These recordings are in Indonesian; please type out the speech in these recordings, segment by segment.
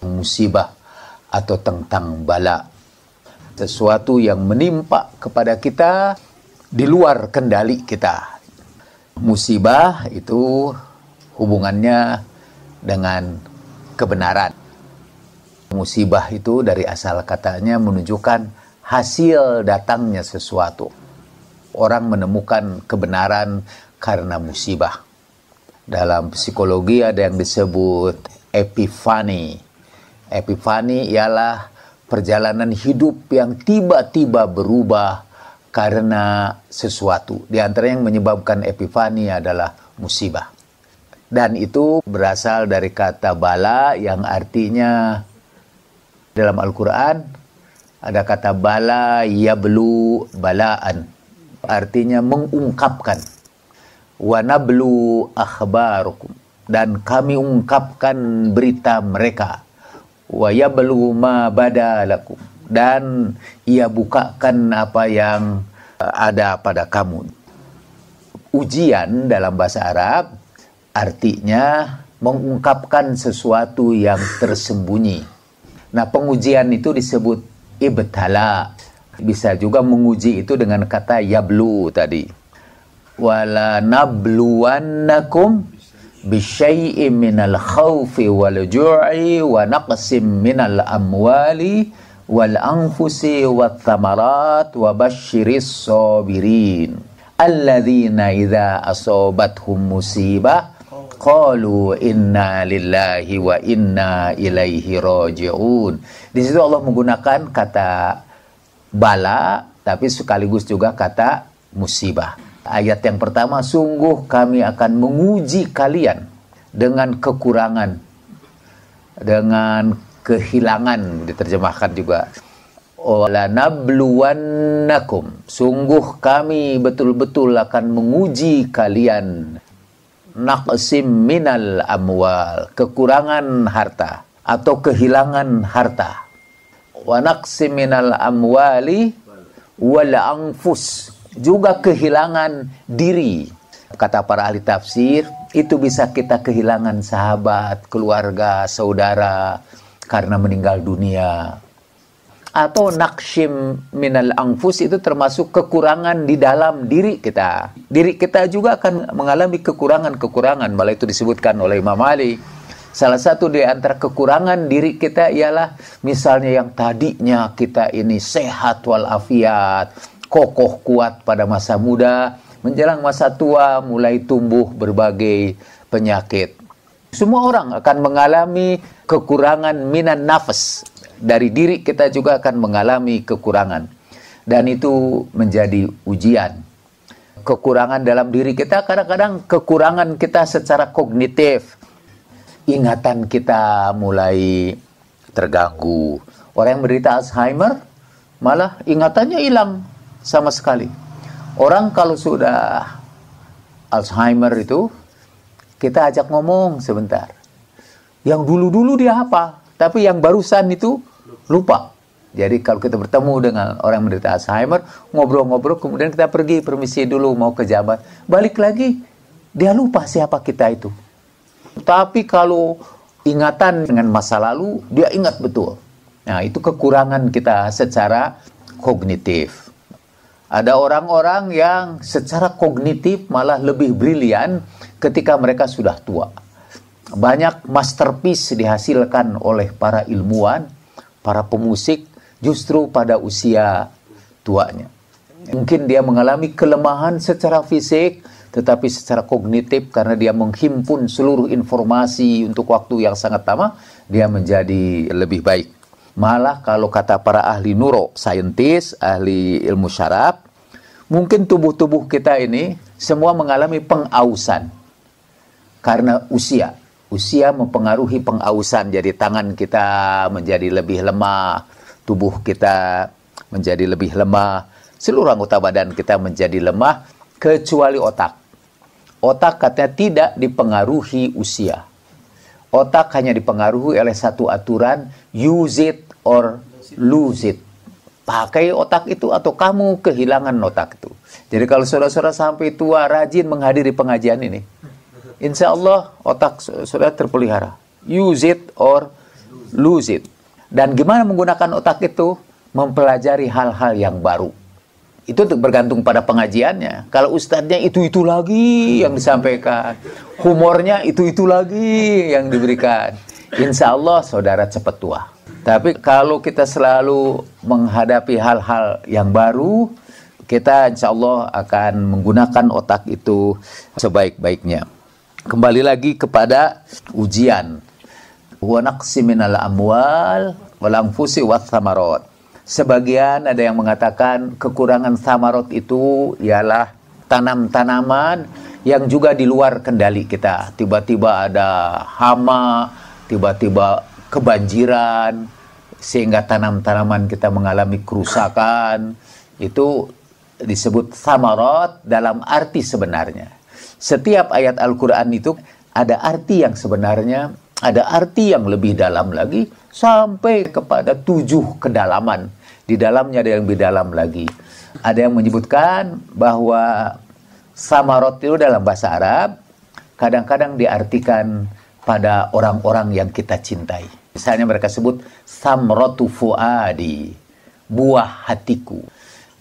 musibah atau tentang bala. Sesuatu yang menimpa kepada kita di luar kendali kita. Musibah itu hubungannya dengan kebenaran. Musibah itu dari asal katanya menunjukkan hasil datangnya sesuatu. Orang menemukan kebenaran karena musibah. Dalam psikologi ada yang disebut epifani. Epifani ialah perjalanan hidup yang tiba-tiba berubah karena sesuatu. Di antara yang menyebabkan epifani adalah musibah. Dan itu berasal dari kata bala yang artinya dalam Al-Quran ada kata bala yablu balaan. Artinya mengungkapkan. Wa nablu akhbarukum. Dan kami ungkapkan berita mereka. Wa yablu ma badalakum. Dan ia bukakan apa yang ada pada kamu. Ujian dalam bahasa Arab artinya mengungkapkan sesuatu yang tersembunyi. Nah, pengujian itu disebut ibtala. Bisa juga menguji itu dengan kata yablu tadi. Wala nabluwannakum bisyai'in minal khawfi wal ju'i wa naqsim minal amwali wal anfusi wat thamarat wa basyiris sabirin alladzina idza asabathum musibah qalu inna lillahi wa inna ilaihi raji'un. Di situ Allah menggunakan kata bala tapi sekaligus juga kata musibah. Ayat yang pertama, sungguh kami akan menguji kalian dengan kekurangan, dengan kehilangan, diterjemahkan juga. Wala nabluwannakum, sungguh kami betul-betul akan menguji kalian. Naqsim minal amwal, kekurangan harta atau kehilangan harta. Wa naqsim minal amwali wal anfus, juga kehilangan diri. Kata para ahli tafsir, itu bisa kita kehilangan sahabat, keluarga, saudara karena meninggal dunia. Atau naqsim minal anfus itu termasuk kekurangan di dalam diri kita. Diri kita juga akan mengalami kekurangan-kekurangan. Malah itu disebutkan oleh Imam Ali. Salah satu di antara kekurangan diri kita ialah misalnya yang tadinya kita ini sehat walafiat, kokoh kuat pada masa muda, menjelang masa tua mulai tumbuh berbagai penyakit. Semua orang akan mengalami kekurangan minan nafas. Dari diri kita juga akan mengalami kekurangan. Dan itu menjadi ujian. Kekurangan dalam diri kita, kadang-kadang kekurangan kita secara kognitif. Ingatan kita mulai terganggu. Orang yang menderita Alzheimer, malah ingatannya hilang sama sekali. Orang kalau sudah Alzheimer itu, kita ajak ngomong sebentar. Yang dulu-dulu dia hafal, tapi yang barusan itu lupa. Jadi kalau kita bertemu dengan orang yang menderita Alzheimer, ngobrol-ngobrol, kemudian kita pergi permisi dulu mau ke jabat, balik lagi, dia lupa siapa kita itu. Tapi kalau ingatan dengan masa lalu, dia ingat betul. Nah, itu kekurangan kita secara kognitif. Ada orang-orang yang secara kognitif malah lebih brilian ketika mereka sudah tua. Banyak masterpiece dihasilkan oleh para ilmuwan, para pemusik, justru pada usia tuanya. Mungkin dia mengalami kelemahan secara fisik, tetapi secara kognitif karena dia menghimpun seluruh informasi untuk waktu yang sangat lama, dia menjadi lebih baik. Malah kalau kata para ahli neuroscientist, ahli ilmu syaraf, mungkin tubuh-tubuh kita ini semua mengalami pengausan karena usia. Usia mempengaruhi pengausan, jadi tangan kita menjadi lebih lemah, tubuh kita menjadi lebih lemah, seluruh anggota badan kita menjadi lemah, kecuali otak. Otak katanya tidak dipengaruhi usia. Otak hanya dipengaruhi oleh satu aturan, use it or lose it. Pakai otak itu atau kamu kehilangan otak itu. Jadi kalau saudara-saudara sampai tua rajin menghadiri pengajian ini, insya Allah otak saudara terpelihara. Use it or lose it. Dan gimana menggunakan otak itu? Mempelajari hal-hal yang baru. Itu bergantung pada pengajiannya. Kalau ustadznya itu lagi yang disampaikan, humornya itu lagi yang diberikan, insya Allah saudara cepat tua. Tapi kalau kita selalu menghadapi hal-hal yang baru, kita insya Allah akan menggunakan otak itu sebaik-baiknya. Kembali lagi kepada ujian. Wa naqsi minal amwal wal anfusi wath thamarat. Sebagian ada yang mengatakan kekurangan samarot itu ialah tanam-tanaman yang juga di luar kendali kita. Tiba-tiba ada hama, tiba-tiba kebanjiran, sehingga tanam-tanaman kita mengalami kerusakan. Itu disebut samarot dalam arti sebenarnya. Setiap ayat Al-Quran itu ada arti yang sebenarnya, ada arti yang lebih dalam lagi, sampai kepada 7 kedalaman. Di dalamnya ada yang lebih dalam lagi. Ada yang menyebutkan bahwa samarot itu dalam bahasa Arab kadang-kadang diartikan pada orang-orang yang kita cintai. Misalnya mereka sebut samratu fuadi, buah hatiku.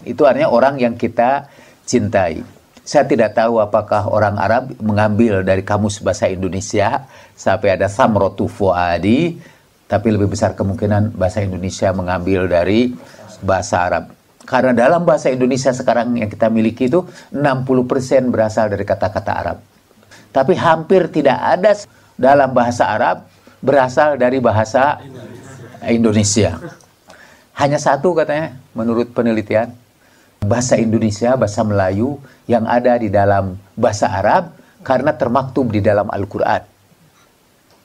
Itu artinya orang yang kita cintai. Saya tidak tahu apakah orang Arab mengambil dari kamus bahasa Indonesia sampai ada samratu fuadi, tapi lebih besar kemungkinan bahasa Indonesia mengambil dari bahasa Arab. Karena dalam bahasa Indonesia sekarang yang kita miliki itu 60% berasal dari kata-kata Arab. Tapi hampir tidak ada dalam bahasa Arab berasal dari bahasa Indonesia. Hanya satu katanya menurut penelitian. Bahasa Indonesia, bahasa Melayu yang ada di dalam bahasa Arab karena termaktub di dalam Al-Quran.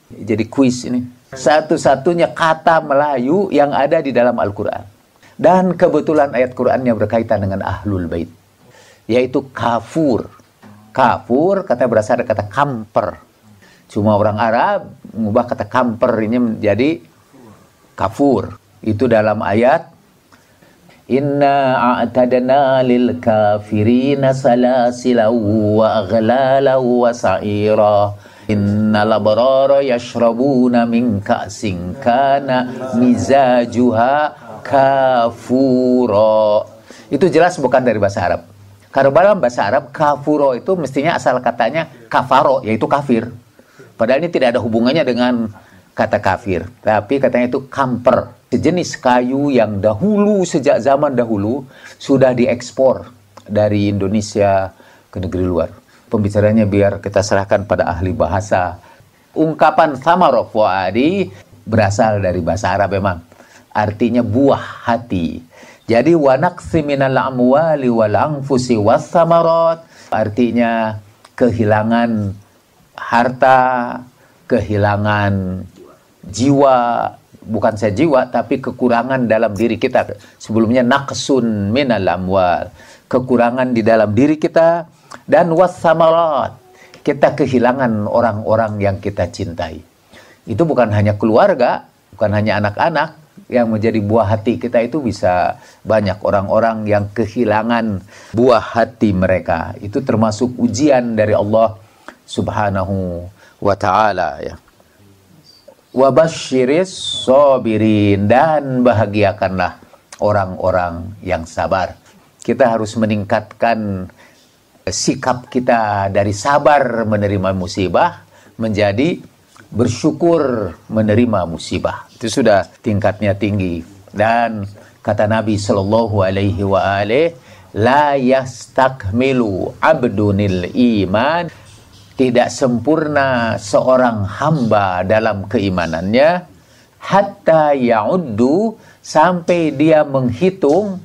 Jadi kuis ini. Satu-satunya kata Melayu yang ada di dalam Al-Quran. Dan kebetulan ayat Qur'annya berkaitan dengan Ahlul Bait, yaitu kafur. Kafur kata berasal dari kata kamper. Cuma orang Arab mengubah kata kamper ini menjadi kafur. Itu dalam ayat Inna a'tadna lil kafirina salasila wa aghlala wa sa'ira. Innal abrara yashrabuna min ka'sin kana mizajuha kafuro. Itu jelas bukan dari bahasa Arab. Karena dalam bahasa Arab kafuro itu mestinya asal katanya kafaro, yaitu kafir. Padahal ini tidak ada hubungannya dengan kata kafir. Tapi katanya itu kamper, sejenis kayu yang dahulu, sejak zaman dahulu sudah diekspor dari Indonesia ke negeri luar. Pembicaranya biar kita serahkan pada ahli bahasa. Ungkapan samarot fuadi berasal dari bahasa Arab memang. Artinya buah hati. Jadi wa naqsi minal amwali wal anfusi was thamarat artinya kehilangan harta, kehilangan jiwa, bukan saja jiwa tapi kekurangan dalam diri kita. Sebelumnya naqsun minal amwal, kekurangan di dalam diri kita, dan was thamarat, kita kehilangan orang-orang yang kita cintai. Itu bukan hanya keluarga, bukan hanya anak-anak yang menjadi buah hati kita, itu bisa banyak orang-orang yang kehilangan buah hati mereka. Itu termasuk ujian dari Allah Subhanahu wa ta'ala ya. Wa basyiris sabirin, dan bahagiakanlah orang-orang yang sabar. Kita harus meningkatkan sikap kita dari sabar menerima musibah menjadi bersyukur menerima musibah. Itu sudah tingkatnya tinggi. Dan kata Nabi sallallahu alaihi wa alihi, la yastakmilu abdunil iman, tidak sempurna seorang hamba dalam keimanannya hatta ya'uddu, sampai dia menghitung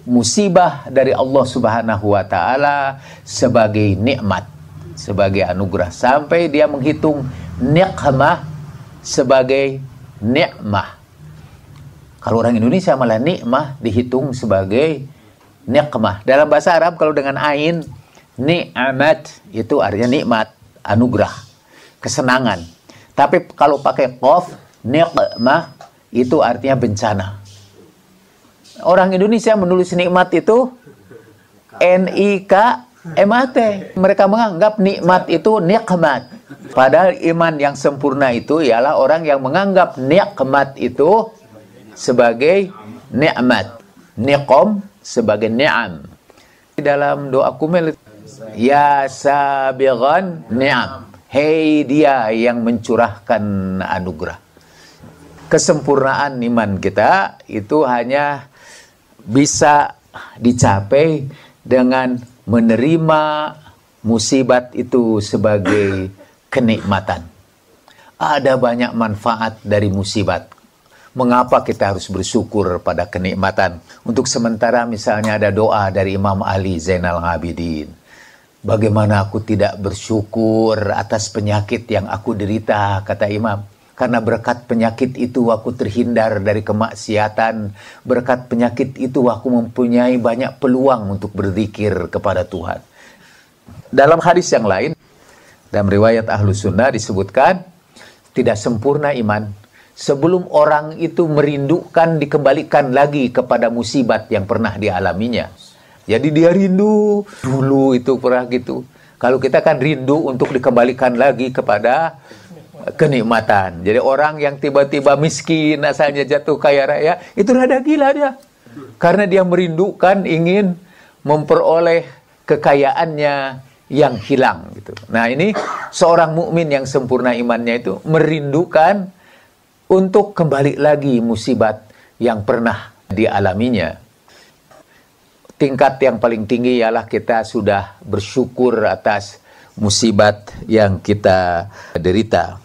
musibah dari Allah Subhanahu wa taala sebagai nikmat, sebagai anugerah, sampai dia menghitung nikmah sebagai nikmah. Kalau orang Indonesia malah nikmah dihitung sebagai nikmah. Dalam bahasa Arab kalau dengan ain, ni'mat itu artinya nikmat, anugerah, kesenangan. Tapi kalau pakai qaf, nikmah itu artinya bencana. Orang Indonesia menulis nikmat itu N-I-K emate. Mereka menganggap nikmat itu nikmat. Padahal iman yang sempurna itu ialah orang yang menganggap nikmat itu sebagai nikmat. Niqam sebagai ni'am. Dalam doa kumel, ya sabighan ni'am. Hei dia yang mencurahkan anugerah. Kesempurnaan iman kita itu hanya bisa dicapai dengan menerima musibat itu sebagai kenikmatan. Ada banyak manfaat dari musibat. Mengapa kita harus bersyukur pada kenikmatan? Untuk sementara misalnya ada doa dari Imam Ali Zainal Abidin. Bagaimana aku tidak bersyukur atas penyakit yang aku derita, kata Imam. Karena berkat penyakit itu aku terhindar dari kemaksiatan. Berkat penyakit itu aku mempunyai banyak peluang untuk berzikir kepada Tuhan. Dalam hadis yang lain, dalam riwayat Ahlu Sunnah disebutkan, tidak sempurna iman sebelum orang itu merindukan dikembalikan lagi kepada musibat yang pernah dialaminya. Jadi dia rindu, dulu itu pernah gitu. Kalau kita kan rindu untuk dikembalikan lagi kepada kenikmatan. Jadi orang yang tiba-tiba miskin, asalnya jatuh kaya raya, itu rada gila dia. Karena dia merindukan, ingin memperoleh kekayaannya yang hilang gitu. Nah, ini seorang mukmin yang sempurna imannya itu merindukan untuk kembali lagi musibat yang pernah dialaminya. Tingkat yang paling tinggi ialah kita sudah bersyukur atas musibat yang kita derita.